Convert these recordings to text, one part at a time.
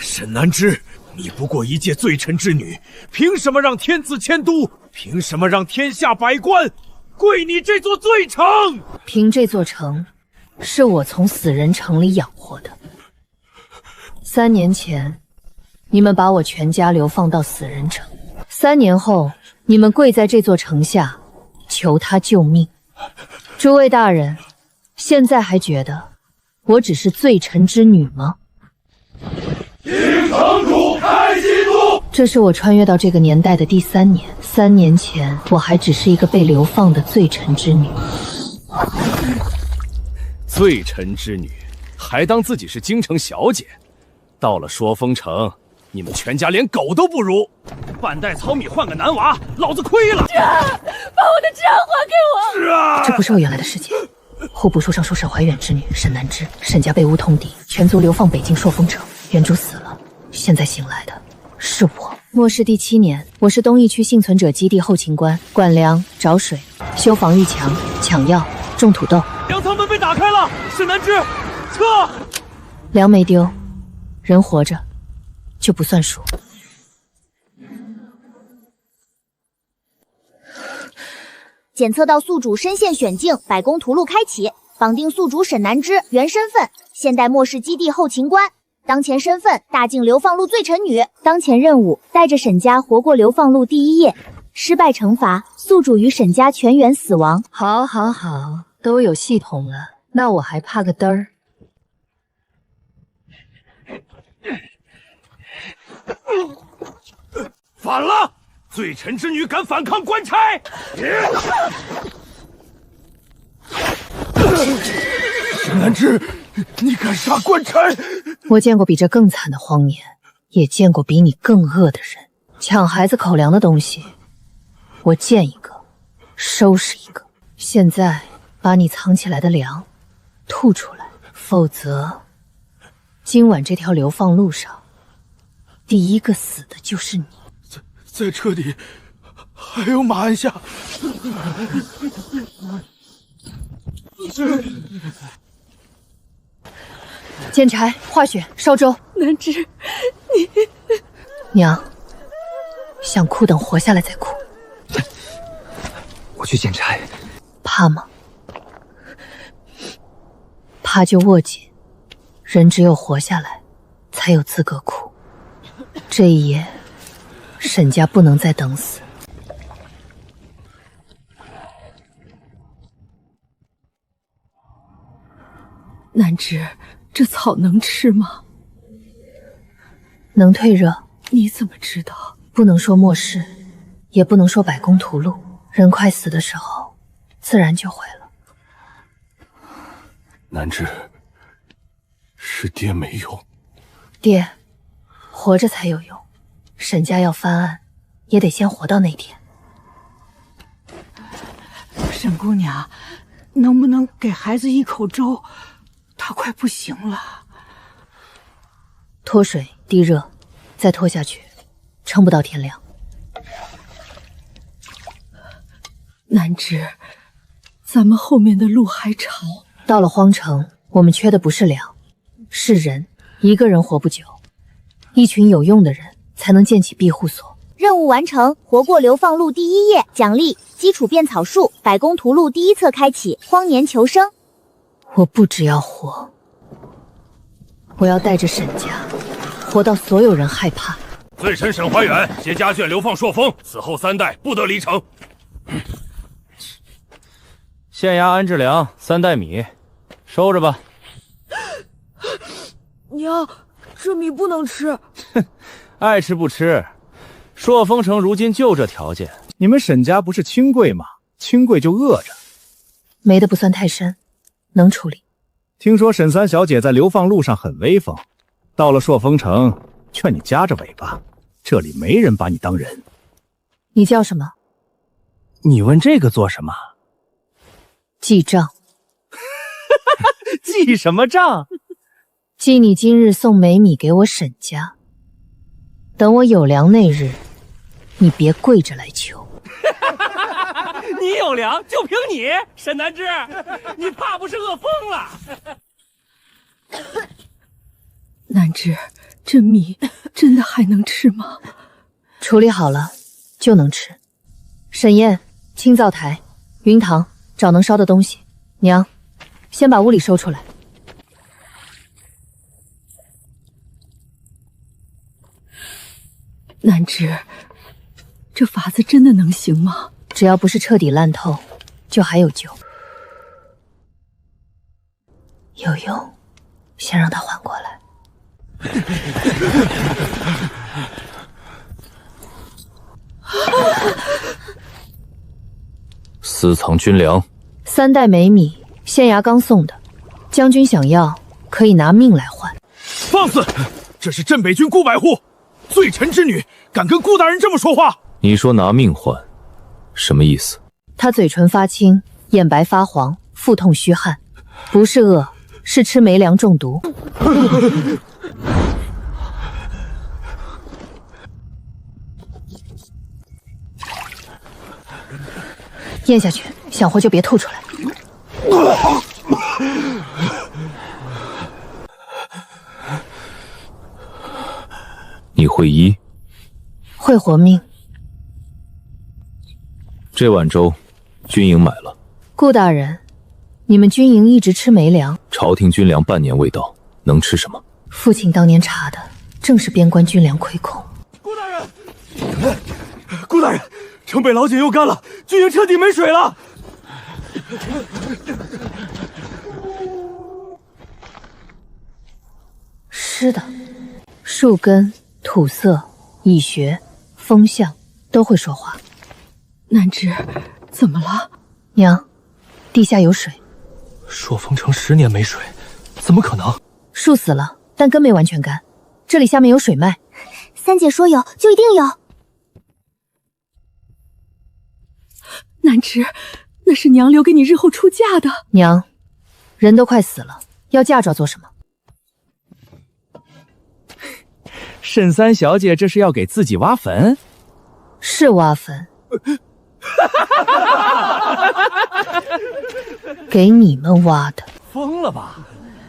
沈南之，你不过一介罪臣之女，凭什么让天子迁都？凭什么让天下百官跪你这座罪城？凭这座城，是我从死人城里养活的。3年前，你们把我全家流放到死人城，3年后，你们跪在这座城下，求他救命。诸位大人，现在还觉得我只是罪臣之女吗？请城主开西都。这是我穿越到这个年代的第3年。3年前，我还只是一个被流放的罪臣之女。罪臣之女，还当自己是京城小姐？到了朔风城，你们全家连狗都不如。半袋糙米换个男娃，老子亏了！把我的治安还给我！是啊，这不是我原来的世界。户部书上说沈怀远之女沈南之，沈家被诬通敌，全族流放北京朔风城。原主死了，现在醒来的是我。末世第7年，我是东翼区幸存者基地后勤官，管粮、找水、修防御墙、抢药、种土豆。粮仓门被打开了，沈南之，撤！粮没丢，人活着就不算数。检测到宿主深陷险境，百工图录开启，绑定宿主沈南之原身份：现代末世基地后勤官。当前身份：大境流放路罪臣女。当前任务：带着沈家活过流放路第1页。失败惩罚：宿主与沈家全员死亡。好，好，好，都有系统了，那我还怕个嘚儿？反了！罪臣之女敢反抗官差！沈南之，你敢杀官差？我见过比这更惨的荒年，也见过比你更恶的人。抢孩子口粮的东西，我见一个收拾一个。现在把你藏起来的粮吐出来，否则今晚这条流放路上，第一个死的就是你。在车底还有马鞍下。捡柴、化雪、烧粥。南之，娘，想哭等活下来再哭。我去捡柴。怕吗？怕就握紧。人只有活下来，才有资格哭。这一夜，沈家不能再等死。南之，这草能吃吗？能退热。你怎么知道？不能说末世，也不能说百工图录。人快死的时候，自然就会了。南之，是爹没用。爹，活着才有用。沈家要翻案，也得先活到那天。沈姑娘，能不能给孩子一口粥？他快不行了。脱水滴热，再拖下去，撑不到天亮。南之，咱们后面的路还长。到了荒城，我们缺的不是粮，是人。一个人活不久，一群有用的人才能建起庇护所。任务完成，活过流放路第1页，奖励基础变草术，百工图录第1册开启，荒年求生。我不只要活，我要带着沈家活到所有人害怕。罪臣沈怀远携家眷流放朔风，此后3代不得离城。县衙安置粮3袋米，收着吧。娘，这米不能吃。哼，爱吃不吃。朔风城如今就这条件，你们沈家不是清贵吗？清贵就饿着。没的不算太深，能处理。听说沈三小姐在流放路上很威风，到了朔风城，劝你夹着尾巴，这里没人把你当人。你叫什么？你问这个做什么？记账。记什么账？记你今日送美米给我沈家，等我有粮那日，你别跪着来求。你有粮就凭你，沈南之，你怕不是饿疯了？南之，这米真的还能吃吗？处理好了就能吃。沈燕，清灶台，云堂，找能烧的东西。娘，先把屋里收出来。南芝，这法子真的能行吗？只要不是彻底烂透，就还有救。有用，先让他缓过来。私藏军粮3袋美米，县衙刚送的。将军想要，可以拿命来换。放肆！这是镇北军顾百户，罪臣之女，敢跟顾大人这么说话？你说拿命换，什么意思？他嘴唇发青，眼白发黄，腹痛虚汗，不是饿，是吃没粮中毒。咽下去，想活就别吐出来。你会医？会活命。这碗粥，军营买了。顾大人，你们军营一直吃没粮，朝廷军粮半年未到，能吃什么？父亲当年查的正是边关军粮亏空。顾大人，顾大人，城北老井又干了，军营彻底没水了。是的，树根、土色、蚁穴、风向都会说话。南芝，怎么了？娘，地下有水。朔风城10年没水，怎么可能？树死了，但根没完全干，这里下面有水脉。三姐说有，就一定有。南芝，那是娘留给你日后出嫁的。娘，人都快死了，要嫁妆做什么？沈三小姐这是要给自己挖坟？是挖坟。给你们挖的。疯了吧？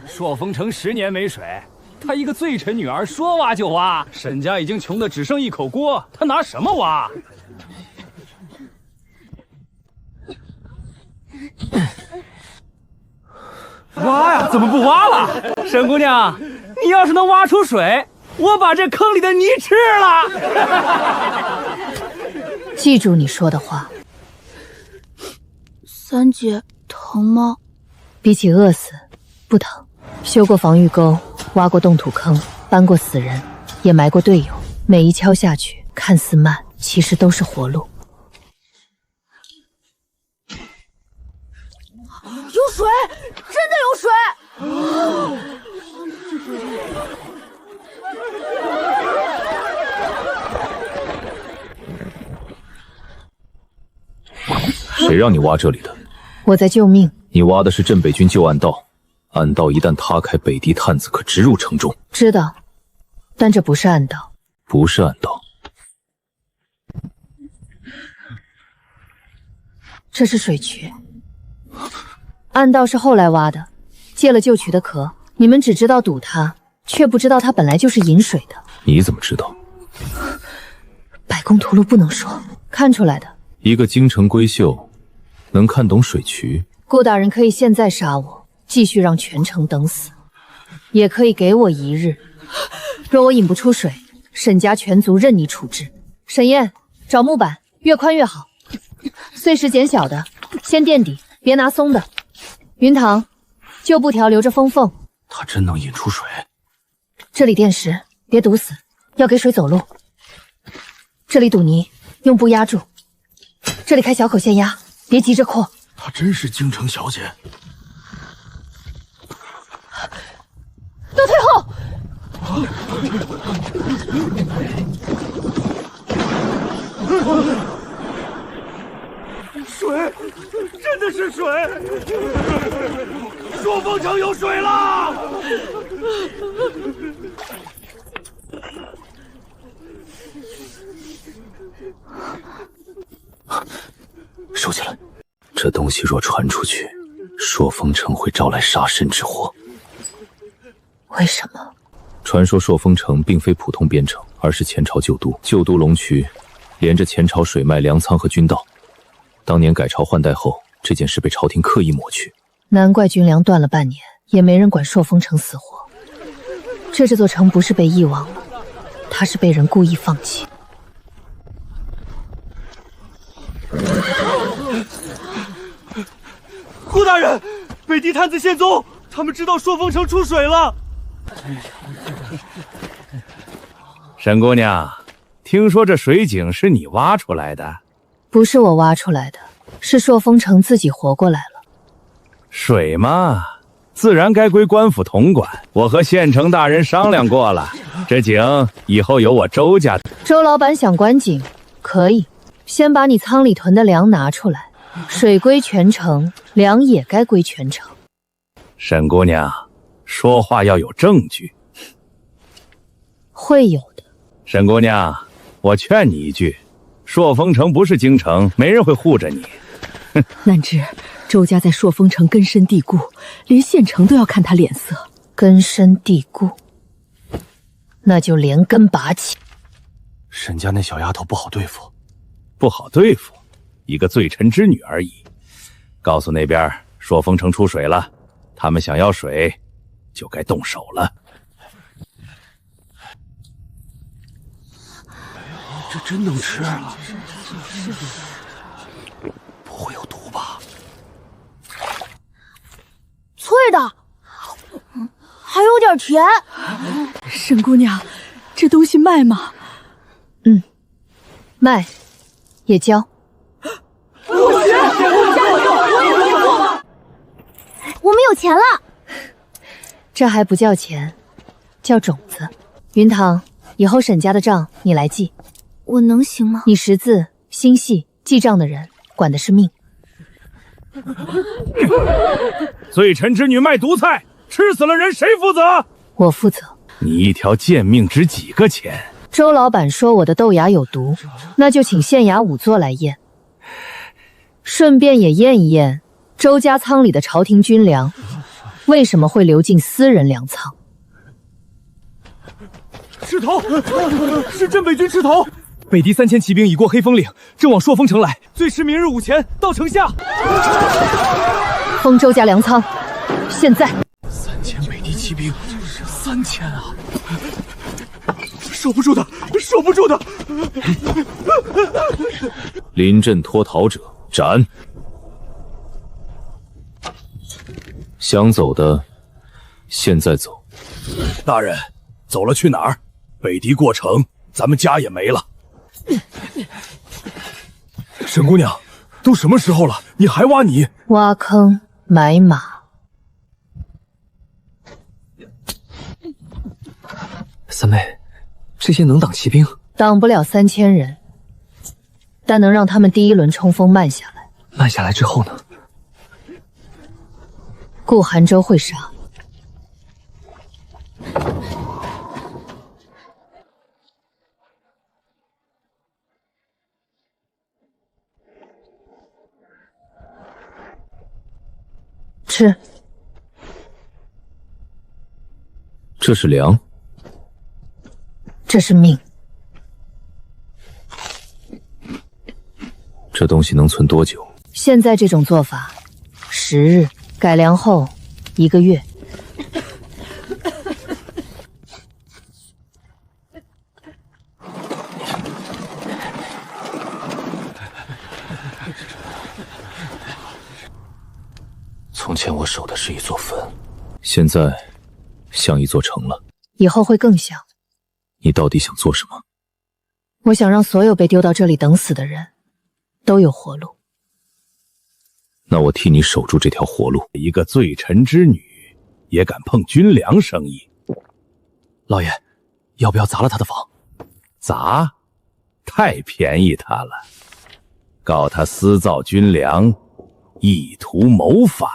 朔风城10年没水，她一个罪臣女儿说挖就挖。沈家已经穷得只剩一口锅，她拿什么挖？挖呀，怎么不挖了？沈姑娘，你要是能挖出水，我把这坑里的泥吃了。记住你说的话。三姐，疼吗？比起饿死，不疼。修过防御沟，挖过冻土坑，搬过死人，也埋过队友。每一锹下去，看似慢，其实都是活路。有水，真的有水！谁让你挖这里的？我在救命。你挖的是镇北军旧暗道，暗道一旦塌开，北地探子可直入城中。知道，但这不是暗道。不是暗道，这是水渠。暗道是后来挖的，借了旧渠的壳。你们只知道堵它，却不知道它本来就是引水的。你怎么知道？百工图录不能说，看出来的。一个京城闺秀，能看懂水渠？顾大人可以现在杀我，继续让全城等死，也可以给我1日。若我引不出水，沈家全族任你处置。沈燕，找木板，越宽越好，碎石减小的，先垫底，别拿松的。云堂，旧布条留着封缝。他真能引出水？这里垫石，别堵死，要给水走路。这里堵泥，用布压住。这里开小口先压，别急着扩。她真是京城小姐。都退后！水，真的是水！朔风城有水了！收起来，这东西若传出去，朔风城会招来杀身之祸。为什么？传说朔风城并非普通边城，而是前朝旧都。旧都龙渠连着前朝水脉、粮仓和军道。当年改朝换代后，这件事被朝廷刻意抹去。难怪军粮断了半年，也没人管朔风城死活。这座城不是被遗忘了，它是被人故意放弃。顾大人，北狄探子现踪，他们知道朔风城出水了。沈姑娘，听说这水井是你挖出来的？不是我挖出来的，是朔风城自己活过来了。水嘛，自然该归官府统管。我和县城大人商量过了，这井以后由我周家的。周老板想管井，可以，先把你仓里囤的粮拿出来，水归全城，粮也该归全城。沈姑娘，说话要有证据。会有的。沈姑娘，我劝你一句，朔风城不是京城，没人会护着你。难知周家在朔风城根深蒂固，连县城都要看他脸色。根深蒂固，那就连根拔起。沈家那小丫头不好对付。不好对付，一个罪臣之女而已。告诉那边朔风城出水了，他们想要水，就该动手了。这真能吃啊？不会有毒吧？脆的，还有点甜。沈姑娘，这东西卖吗？卖，也交。我们有钱了。这还不叫钱，叫种子。云堂，以后沈家的账你来记。我能行吗？你识字心细，记账的人管的是命。罪臣之女卖毒菜，吃死了人谁负责？我负责。你一条贱命值几个钱？周老板说我的豆芽有毒，那就请县衙仵作来验，顺便也验一验周家仓里的朝廷军粮为什么会流进私人粮仓。赤头，是镇北军赤头。北狄3000骑兵已过黑风岭，正往朔风城来，最迟明日午前到城下。封周家粮仓，现在。3000北狄骑兵，3000啊！守不住的，守不住的！临阵脱逃者斩。想走的，现在走。大人，走了去哪儿？北狄过城，咱们家也没了。沈姑娘，都什么时候了，你还挖泥？挖坑埋马。三妹，这些能挡骑兵？挡不了3000人，但能让他们第一轮冲锋慢下来。慢下来之后呢？顾寒州会杀。吃。这是粮。这是命。这东西能存多久？现在这种做法，10日，改良后1个月。从前我守的是一座坟，现在像一座城了。以后会更像。你到底想做什么？我想让所有被丢到这里等死的人都有活路。那我替你守住这条活路。一个罪臣之女也敢碰军粮生意？老爷，要不要砸了他的房？砸？太便宜他了。告他私造军粮，意图谋反。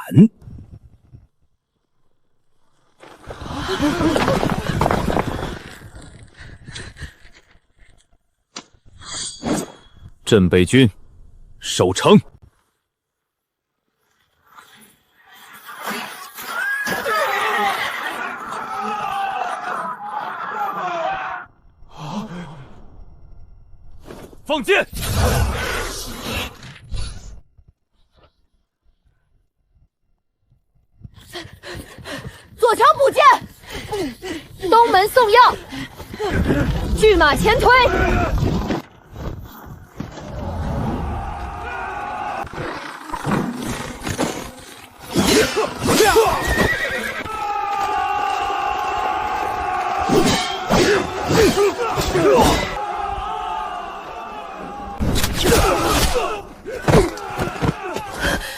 镇北军守城。放箭！左墙补箭，东门送药，拒马前推。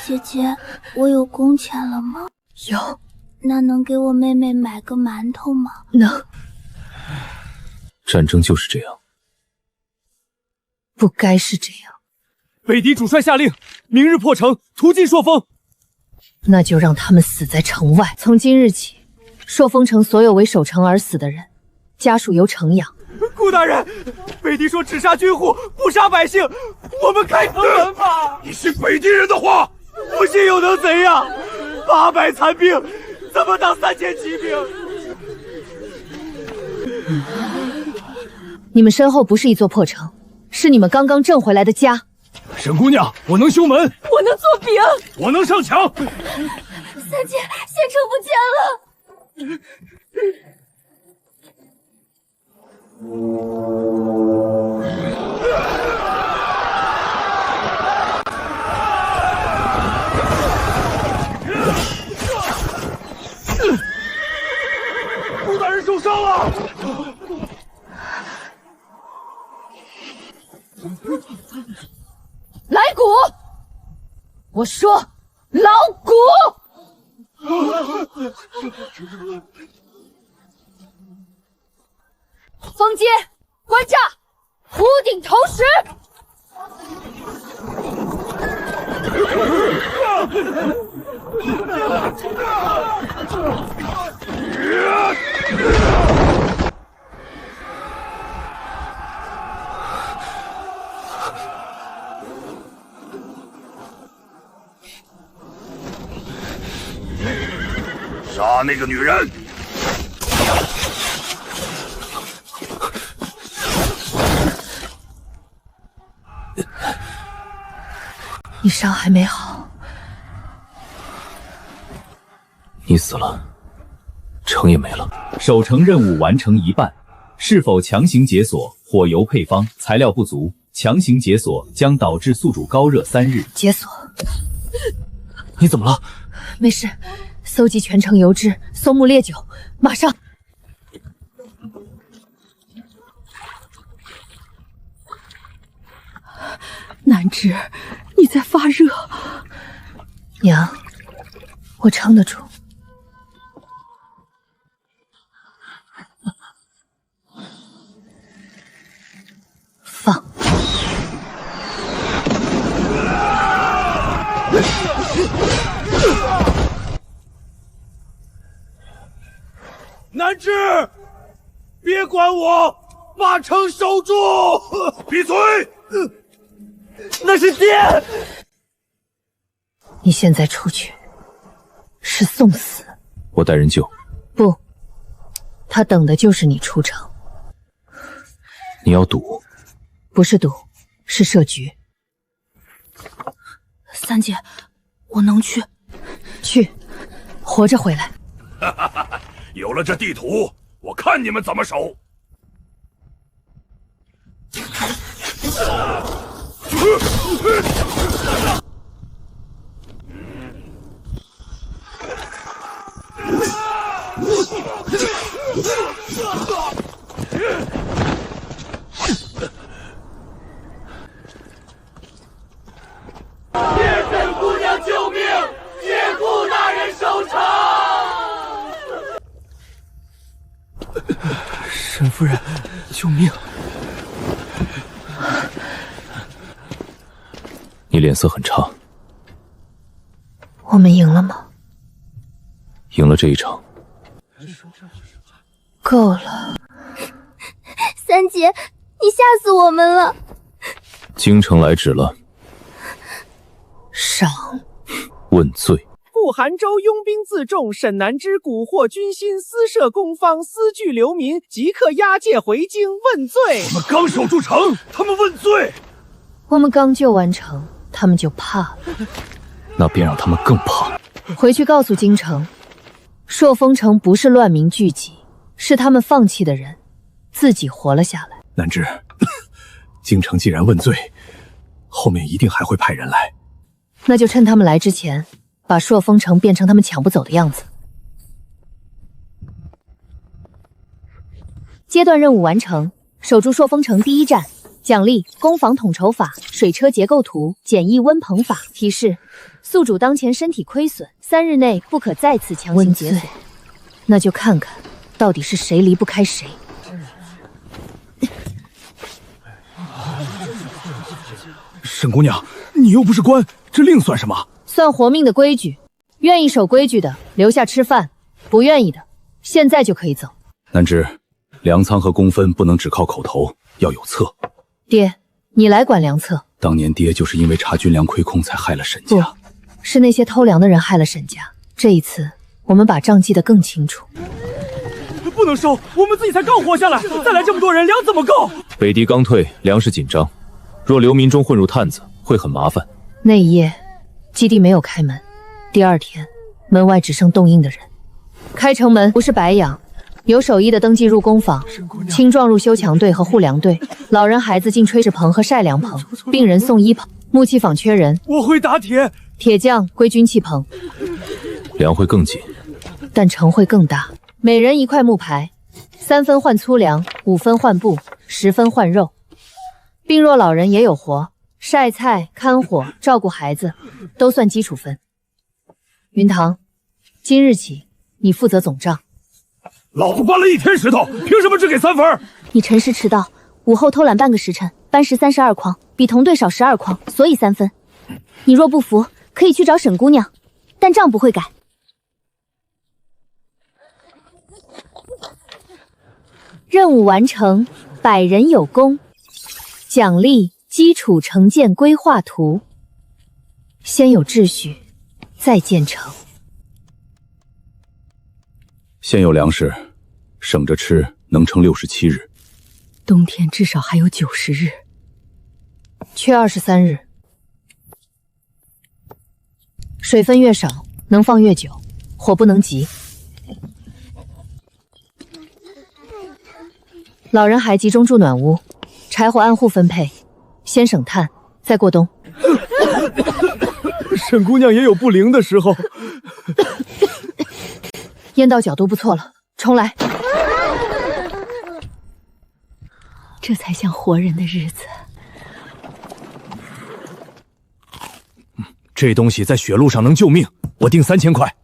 姐姐，我有工钱了吗？有。那能给我妹妹买个馒头吗？能。战争就是这样，不该是这样。北狄主帅下令，明日破城，屠尽朔风。那就让他们死在城外。从今日起，朔风城所有为守城而死的人，家属由城养。顾大人，北狄说只杀军户，不杀百姓，我们开城门吧。你信北狄人的话？不信又能怎样？800残兵，怎么当3000骑兵？你们身后不是一座破城，是你们刚刚挣回来的家。沈姑娘，我能修门，我能做饼，我能上墙。三姐，县城不见了。顾大人受伤了。来骨！我说老骨！封街，观战，屋顶投石。杀那个女人！你伤还没好，你死了，城也没了。守城任务完成一半，是否强行解锁或由配方材料不足，强行解锁将导致宿主高热3日。解锁。你怎么了？没事，搜集全城油脂、松木烈酒，马上。南枝，你在发热。娘，我撑得住。放。南枝，别管我，把城守住！闭嘴！那是电。你现在出去，是送死。我带人救。不，他等的就是你出城。你要赌？不是赌，是设局。三姐，我能去。去，活着回来。有了这地图，我看你们怎么守。叶沈姑娘救命！谢顾大人收场。沈夫人，救命！你脸色很差。我们赢了吗？赢了这一场。够了。三姐，你吓死我们了。京城来旨了。赏。问罪。入韩州拥兵自重，沈南之蛊惑军心，私设公方，私拒流民，即刻押解回京问罪。我们刚守住城，他们问罪。我们刚救完城，他们就怕了。那便让他们更怕。回去告诉京城，朔风城不是乱民聚集，是他们放弃的人自己活了下来。南之，京城既然问罪，后面一定还会派人来。那就趁他们来之前，把朔风城变成他们抢不走的样子。阶段任务完成，守住朔风城第一站。奖励：攻防统筹法、水车结构图、简易温棚法。提示：宿主当前身体亏损，3日内不可再次强行解锁。那就看看到底是谁离不开谁。沈姑娘，你又不是官，这令算什么？算活命的规矩。愿意守规矩的留下吃饭，不愿意的现在就可以走。南之，粮仓和工分不能只靠口头，要有策。爹，你来管粮策。当年爹就是因为查军粮亏空才害了沈家。不，是那些偷粮的人害了沈家。这一次，我们把账记得更清楚。不能收，我们自己才刚活下来，再来这么多人，粮怎么够？北敌刚退，粮食紧张，若流民中混入探子，会很麻烦。那一夜，基地没有开门。第二天，门外只剩冻硬的人。开城门不是白养。有手艺的登记入工坊，青壮入修墙队和护粮队，老人孩子进炊事棚和晒粮棚，病人送医棚，木器坊缺人，我会打铁，铁匠归军器棚。粮会更紧，但城会更大。每人1块木牌，3分换粗粮，5分换布，10分换肉。病弱老人也有活，晒菜、看火、照顾孩子，都算基础分。云堂，今日起你负责总账。老子搬了1天石头，凭什么只给3分？你辰时迟到，午后偷懒半个时辰，搬石32筐，比同队少12筐，所以3分。你若不服，可以去找沈姑娘，但账不会改。任务完成，100人有功。奖励：基础城建规划图。先有秩序，再建成。先有粮食，省着吃，能撑67日。冬天至少还有90日，缺23日。水分越少，能放越久，火不能急。老人还集中住暖屋，柴火按户分配，先省炭，再过冬。沈姑娘也有不灵的时候。咽道角度不错了，重来。这才像活人的日子。这东西在血路上能救命，我定3000块。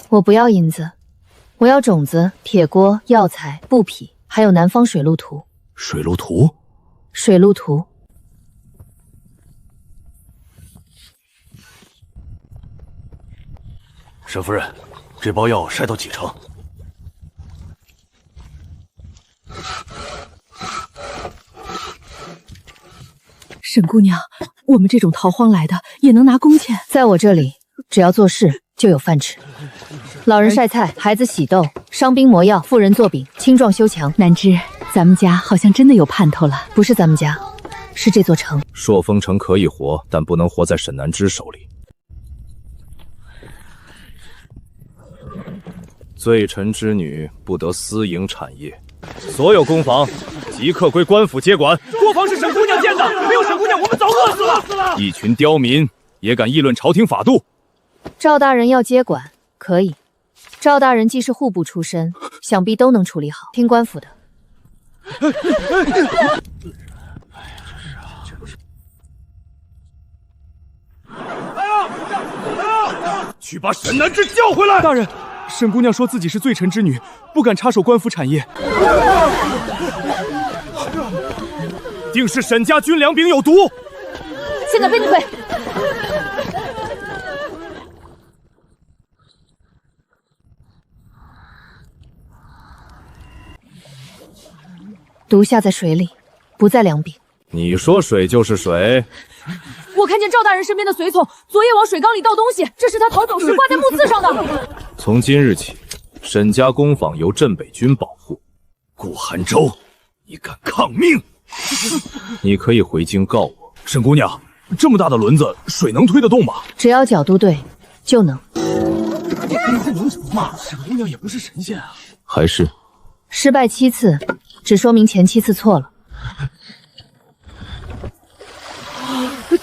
我不要银子，我要种子、铁锅、药材、布匹，还有南方水路图。水路图？水路图。沈夫人，这包药晒到几成？沈姑娘，我们这种逃荒来的也能拿工钱。在我这里，只要做事就有饭吃。老人晒菜，孩子洗豆，伤兵磨药，妇人做饼，青壮修墙。南芝，咱们家好像真的有盼头了。不是咱们家，是这座城。朔风城可以活，但不能活在沈南之手里。罪臣之女不得私营产业，所有公房即刻归官府接管。国防是沈姑娘建的，没有沈姑娘，我们早饿死了。一群刁民也敢议论朝廷法度？赵大人要接管，可以。赵大人既是户部出身，想必都能处理好，听官府的。去把沈南之叫回来！大人，沈姑娘说自己是罪臣之女，不敢插手官府产业。定是沈家军粮饼有毒。现在背你腿。毒下在水里，不在粮饼。你说水就是水。我看见赵大人身边的随从昨夜往水缸里倒东西，这是他逃走时挂在木刺上的。从今日起，沈家工坊由镇北军保护。顾寒舟，你敢抗命？你可以回京告我。沈姑娘，这么大的轮子，水能推得动吗？只要角度对，就能。能什么嘛？沈姑娘也不是神仙啊。还是失败7次，只说明前7次错了。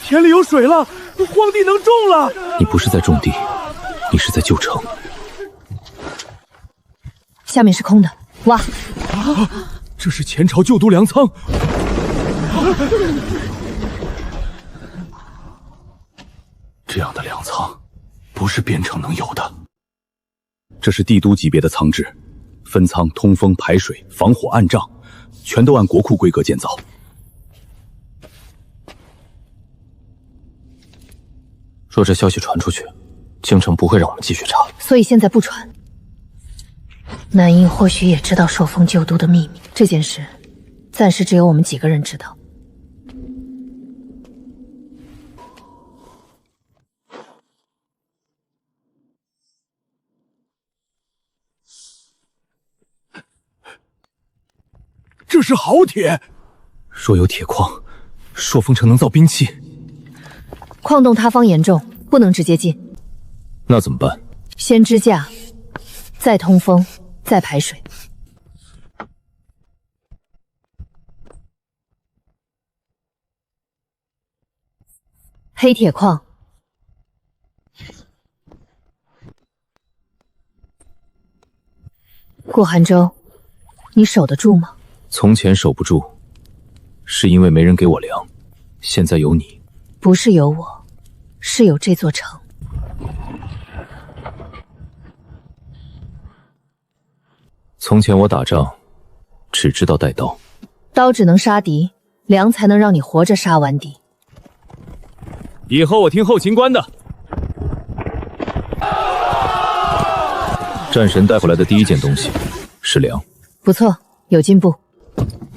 田里有水了，荒地能种了。你不是在种地，你是在救城。下面是空的，挖。这是前朝旧都粮仓。这样的粮仓，不是边城能有的。这是帝都级别的仓制，分仓、通风、排水、防火、暗障，全都按国库规格建造。若这消息传出去，京城不会让我们继续查，所以现在不传。南印或许也知道朔风旧都的秘密，这件事暂时只有我们几个人知道。这是好铁。若有铁矿，朔风城能造兵器。矿洞塌方严重，不能直接进。那怎么办？先支架，再通风，再排水。黑铁矿，顾寒舟，你守得住吗？从前守不住，是因为没人给我粮，现在有你。不是有我，是有这座城。从前我打仗只知道带刀，刀只能杀敌，粮才能让你活着杀完敌。以后我听后勤官的。战神带回来的第一件东西是粮，不错，有进步。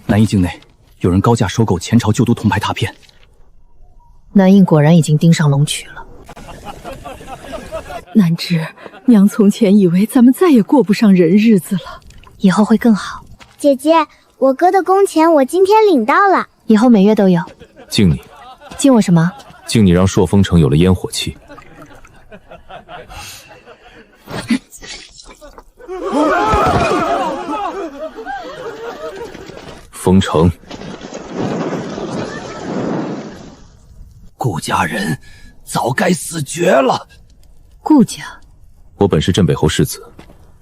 南印境内有人高价收购前朝旧都铜牌拓片。南印果然已经盯上龙渠了。南芝，娘从前以为咱们再也过不上人日子了，以后会更好。姐姐，我哥的工钱我今天领到了，以后每月都有。敬你。敬我什么？敬你让朔风城有了烟火气。封城。顾家人早该死绝了。顾家，我本是镇北侯世子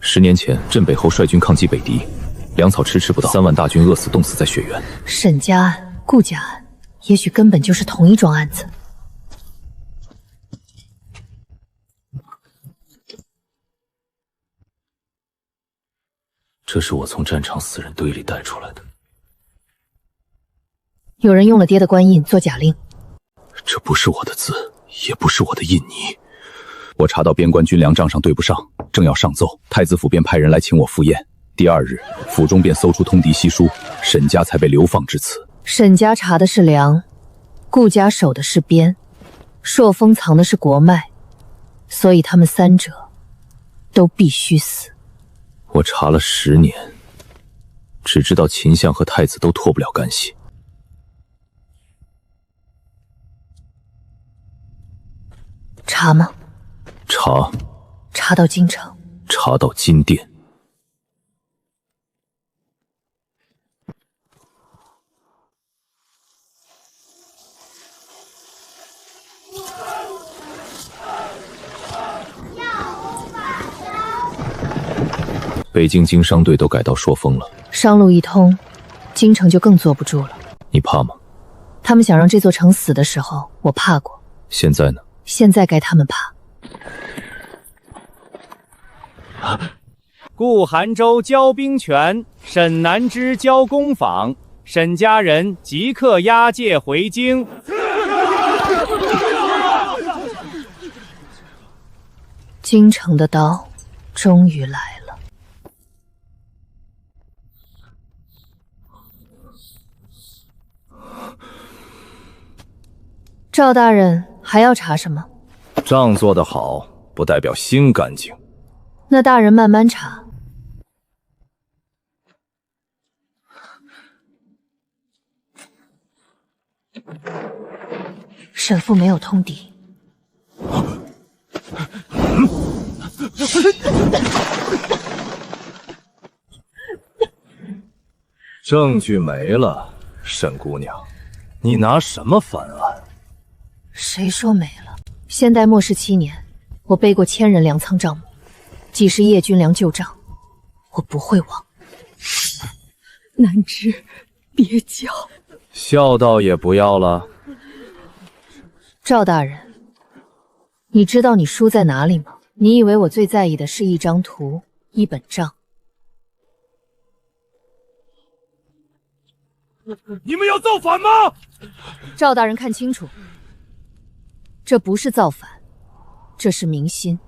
，10年前镇北侯率军抗击北敌，粮草迟迟不到，3万大军饿死冻死在雪原。沈家案、顾家案，也许根本就是同一桩案子。这是我从战场死人堆里带出来的。有人用了爹的官印做假令。这不是我的字，也不是我的印泥。我查到边关军粮账上对不上，正要上奏，太子府便派人来请我赴宴。第2日，府中便搜出通敌西书，沈家才被流放至此。沈家查的是粮，顾家守的是边，朔风藏的是国脉，所以他们3者都必须死。我查了10年，只知道秦相和太子都脱不了干系。查吗？查。查到京城。查到金殿。北京经商队都改到朔风了，商路一通，京城就更坐不住了。你怕吗？他们想让这座城死的时候，我怕过。现在呢？现在该他们怕。顾寒舟交兵权，沈南芝交攻坊，沈家人即刻押解回京。京城的刀终于来了。赵大人还要查什么？账做得好，不代表心干净。那大人慢慢查。沈父没有通敌。证据没了，沈姑娘，你拿什么翻案？谁说没了？现代末世7年，我背过1000人粮仓账目，几十页军粮旧账，我不会忘。南枝，别叫。孝道也不要了。赵大人，你知道你输在哪里吗？你以为我最在意的是一张图、一本账？你们要造反吗？赵大人看清楚，这不是造反，这是民心。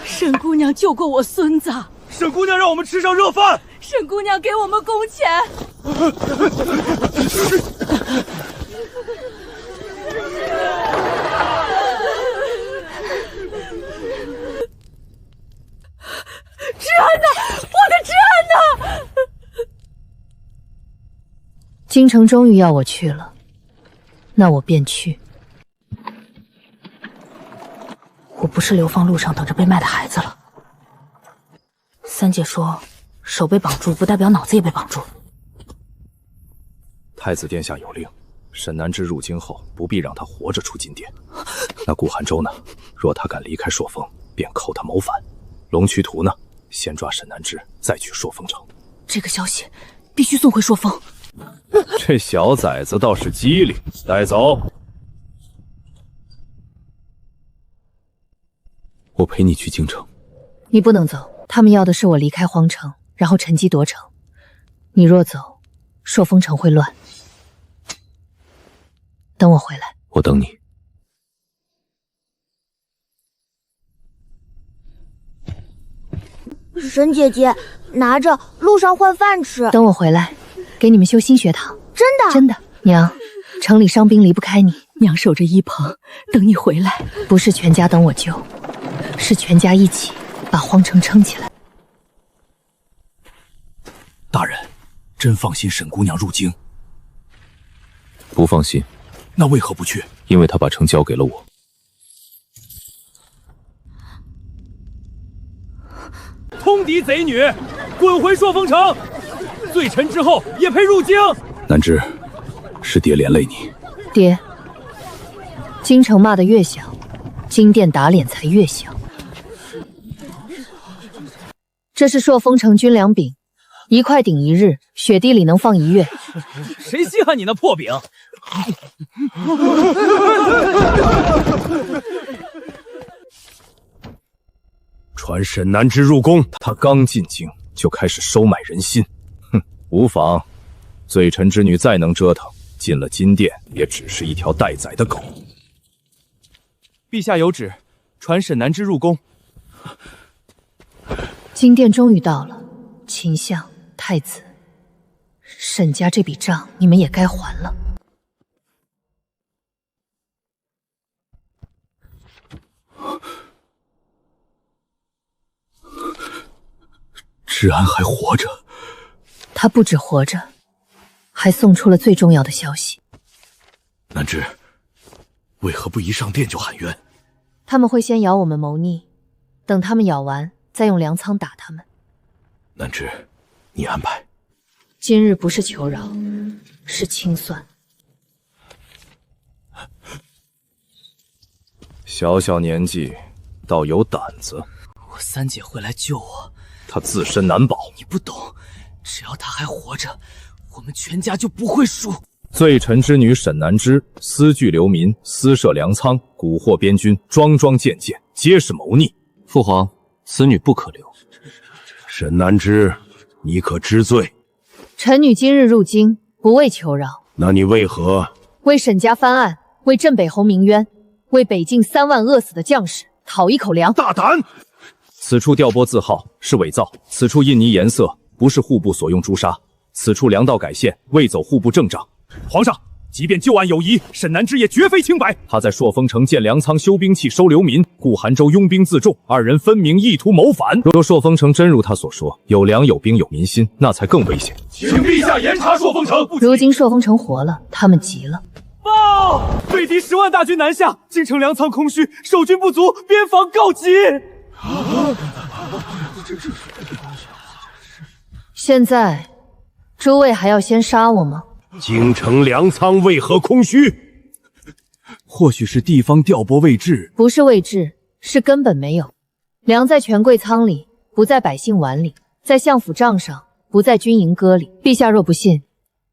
沈姑娘救过我孙子，沈姑娘让我们吃上热饭，沈姑娘给我们工钱。知安呢？我的知安呢？京城终于要我去了，那我便去。我不是流放路上等着被卖的孩子了。三姐说，手被绑住不代表脑子也被绑住。太子殿下有令，沈南枝入京后不必让他活着出金殿。那顾寒舟呢？若他敢离开朔风，便扣他谋反。龙渠图呢？先抓沈南枝，再去朔风城。这个消息必须送回朔风。这小崽子倒是机灵，带走。我陪你去京城。你不能走，他们要的是我离开皇城，然后趁机夺城。你若走，朔风城会乱。等我回来。我等你。沈姐姐，拿着，路上换饭吃。等我回来，给你们修心学堂。真的？真的。娘，城里伤兵离不开你，娘守着一旁，等你回来。不是全家等我救，是全家一起把皇城撑起来。大人，真放心沈姑娘入京？不放心。那为何不去？因为她把城交给了我。通敌贼女，滚回朔风城！罪臣之后也配入京？南枝，是爹连累你。爹，京城骂得越响，金殿打脸才越响。这是朔风城军粮饼，1块顶1日，雪地里能放1月。谁稀罕你那破饼？传沈南枝入宫，他刚进京就开始收买人心。哼，无妨，罪臣之女再能折腾，进了金殿也只是一条待宰的狗。陛下有旨，传沈南枝入宫。金殿终于到了，秦相、太子，沈家这笔账你们也该还了。知安还活着？他不止活着，还送出了最重要的消息。南枝，为何不一上殿就喊冤？他们会先咬我们谋逆，等他们咬完，再用粮仓打他们。南枝，你安排。今日不是求饶，是清算。小小年纪，倒有胆子。我三姐会来救我。她自身难保。你不懂，只要她还活着，我们全家就不会输。罪臣之女沈南枝私聚流民，私设粮仓，蛊惑边军，桩桩件件皆是谋逆。父皇，此女不可留。沈南枝，你可知罪？臣女今日入京，不为求饶。那你为何？为沈家翻案，为镇北侯鸣冤，为北境3万饿死的将士讨一口粮。大胆！此处调拨字号是伪造，此处印泥颜色不是户部所用朱砂，此处粮道改线未走户部正账。皇上，即便旧案有疑，沈南之也绝非清白。他在朔风城建粮仓、修兵器、收流民，顾寒舟拥兵自重，二人分明意图谋反。若朔风城真如他所说，有粮有兵有民心，那才更危险。请陛下严查朔风城。如今朔风城活了，他们急了。报！北敌10万大军南下，京城粮仓空虚，守军不足，边防告急。现在，诸位还要先杀我吗？京城粮仓为何空虚？或许是地方调拨未至，不是未至，是根本没有。粮在权贵仓里，不在百姓碗里；在相府账上，不在军营歌里。陛下若不信，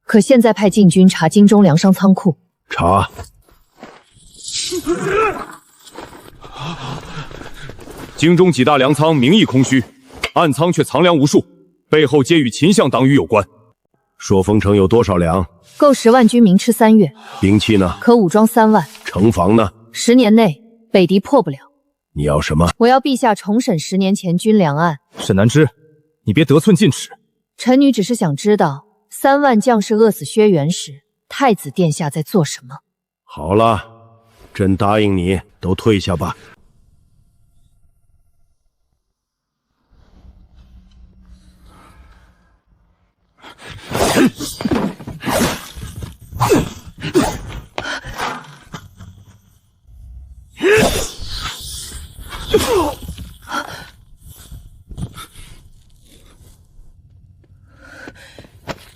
可现在派禁军查京中粮商仓库。查。京中几大粮仓名义空虚，暗仓却藏粮无数，背后皆与秦相党羽有关。朔风城有多少粮？够10万军民吃3月。兵器呢？可武装3万。城防呢？10年内北敌破不了。你要什么？我要陛下重审10年前军粮案。沈南之，你别得寸进尺。臣女只是想知道，3万将士饿死薛元时，太子殿下在做什么？好了，朕答应你，都退下吧。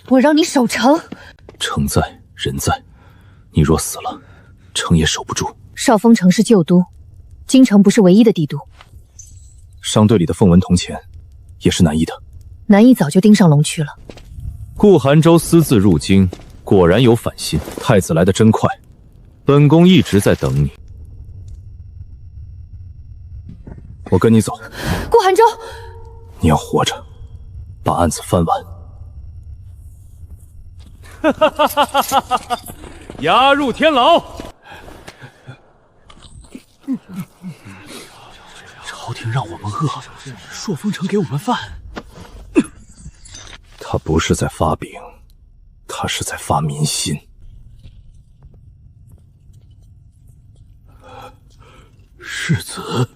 我让你守城。城在人在，你若死了，城也守不住。少峰城是旧都，京城不是唯一的帝都。商队里的凤文铜钱也是南翼的。南翼早就盯上龙区了。顾寒舟私自入京，果然有反心。太子来得真快，本宫一直在等你。我跟你走。顾寒舟，你要活着把案子翻完。押入天牢。朝廷让我们饿，朔风城给我们饭。他不是在发饼，他是在发民心。世子，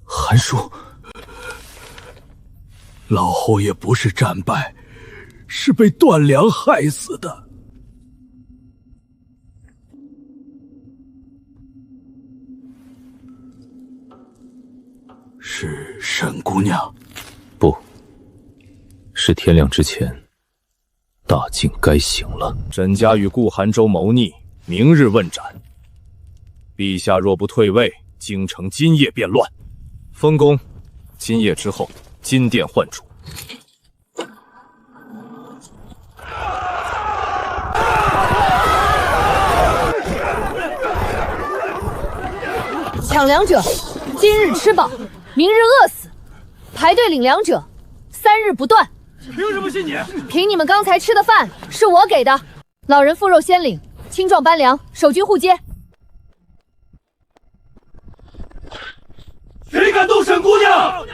韩叔，老侯爷不是战败，是被断粮害死的。是沈姑娘？不，是天亮之前，大境该醒了。沈家与顾寒舟谋逆，明日问斩。陛下若不退位，京城今夜便乱。封公，今夜之后，金殿换主。抢粮者，今日吃饱，明日饿死；排队领粮者，3日不断。凭什么信你？凭你们刚才吃的饭是我给的。老人腹肉先领，青壮班粮，守军护街。谁敢动沈姑娘？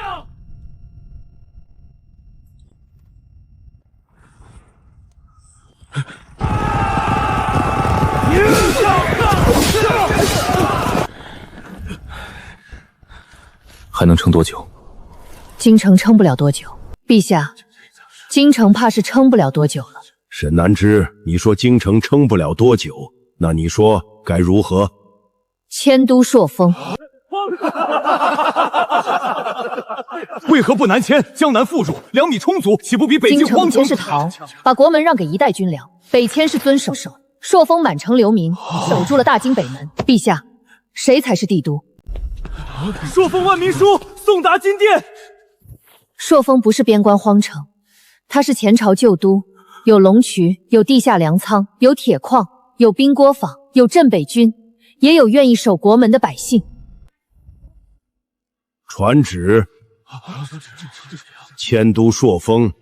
还能撑多久？京城撑不了多久，陛下，京城怕是撑不了多久了。沈南之，你说京城撑不了多久，那你说该如何？迁都朔风。为何不南迁？江南富庶，粮米充足，岂不比北京荒京城是逃，把国门让给一代军粮；北迁是遵守，朔风满城流民，守住了大京北门。陛下，谁才是帝都？朔风万民书送达金殿。朔风不是边关荒城，它是前朝旧都，有龙渠，有地下粮仓，有铁矿，有兵锅坊，有镇北军，也有愿意守国门的百姓。传旨，迁都朔风，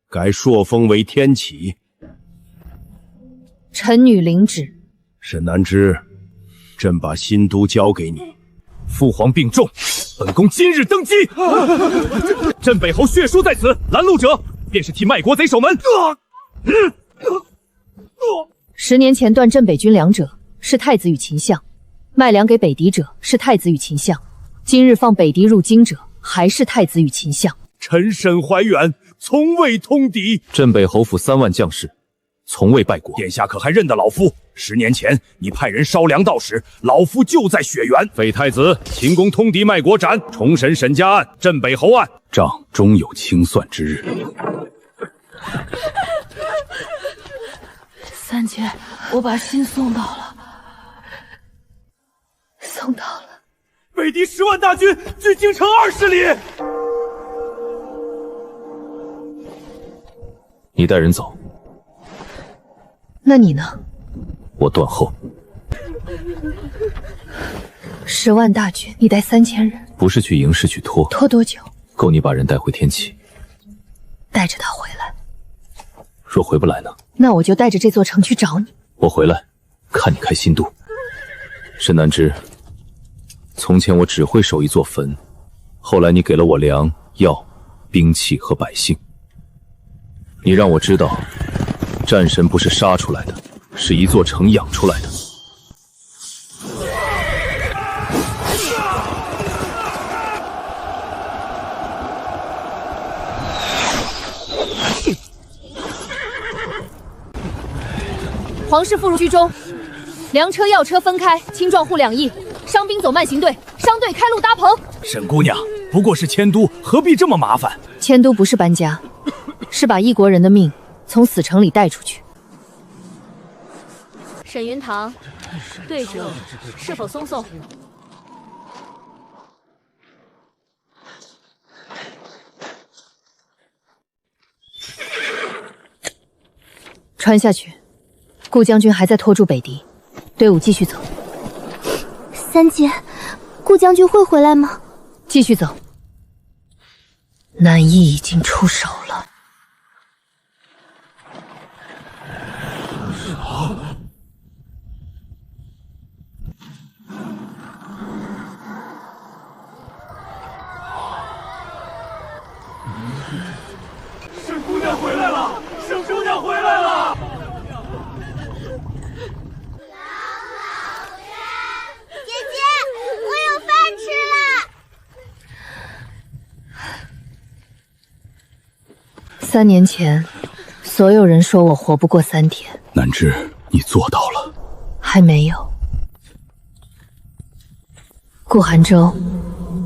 改朔风为天启。臣女领旨。沈南之，朕把新都交给你。父皇病重，本宫今日登基。朕北侯血书在此，拦路者便是替卖国贼守门。是。10年前断镇北军粮者是太子与秦相，卖粮给北狄者是太子与秦相，今日放北狄入京者还是太子与秦相。臣沈怀远从未通敌，镇北侯府3万将士，从未败过。殿下可还认得老夫？10年前你派人烧粮道时，老夫就在雪原。废太子，秦公通敌卖国斩，重审沈家案、镇北侯案，账终有清算之日。三姐，我把信送到了。送到了。北狄10万大军距京城20里。你带人走。那你呢？我断后。10万大军，你带3000人？不是去迎，是去拖。拖多久？够你把人带回天启。带着他回来。若回不来呢？那我就带着这座城去找你。我回来，看你开新都。沈南之，从前我只会守一座坟，后来你给了我粮、药、兵器和百姓。你让我知道，战神不是杀出来的，是一座城养出来的。皇室妇孺居中，粮车、药车分开，轻壮户2翼，伤兵走慢行队，商队开路搭棚。沈姑娘，不过是迁都，何必这么麻烦？迁都不是搬家，是把一国人的命从死城里带出去。沈云堂，对者是否松送？传下去，顾将军还在拖住北狄，队伍继续走。三姐，顾将军会回来吗？继续走。南翼已经出手了。沈姑娘回来了！沈姑娘回来了！姐姐，我有饭吃了。3年前，所有人说我活不过3天。南之，你做到了。还没有。顾寒舟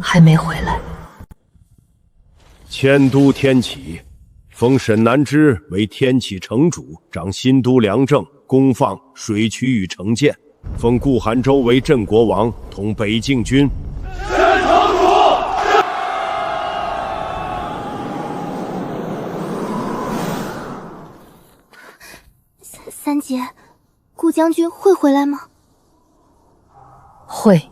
还没回来。迁都天启，封沈南之为天启城主，掌新都粮政、公放、水渠与城建，封顾寒舟为镇国王，统北境军。沈城主。三姐，顾将军会回来吗？会。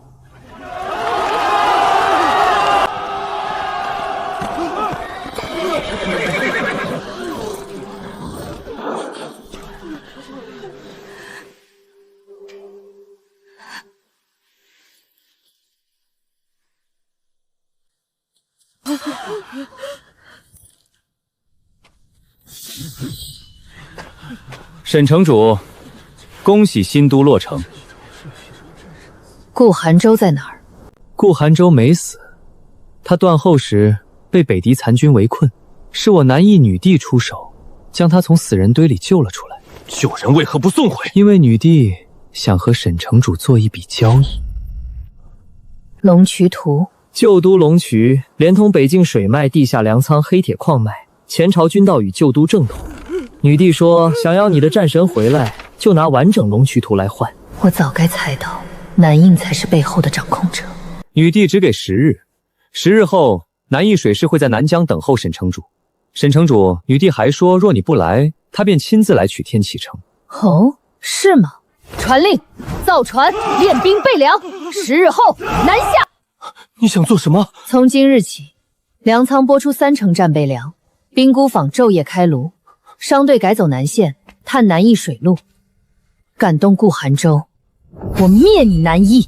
沈城主，恭喜新都落成。顾寒舟在哪儿？顾寒舟没死，他断后时被北狄残军围困，是我南翼女帝出手，将他从死人堆里救了出来。救人为何不送回？因为女帝想和沈城主做一笔交易。龙渠图，旧都龙渠连通北境水脉、地下粮仓、黑铁矿脉，前朝军道与旧都正统。女帝说，想要你的战神回来，就拿完整龙渠图来换。我早该猜到，南印才是背后的掌控者。女帝只给10日，10日后，南翼水师会在南疆等候沈城主。沈城主，女帝还说，若你不来，她便亲自来取天启城。哦，是吗？传令，造船、练兵、备粮，10日后南下。你想做什么？从今日起，粮仓拨出3成战备粮，兵菇坊昼夜开炉。商队改走南线，探南翼水路，感动顾寒舟，我灭你南翼！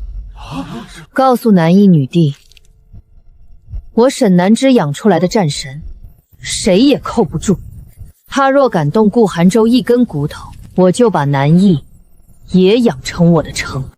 告诉南翼女帝，我沈南之养出来的战神，谁也扣不住。他若敢动顾寒舟一根骨头，我就把南翼也养成我的城。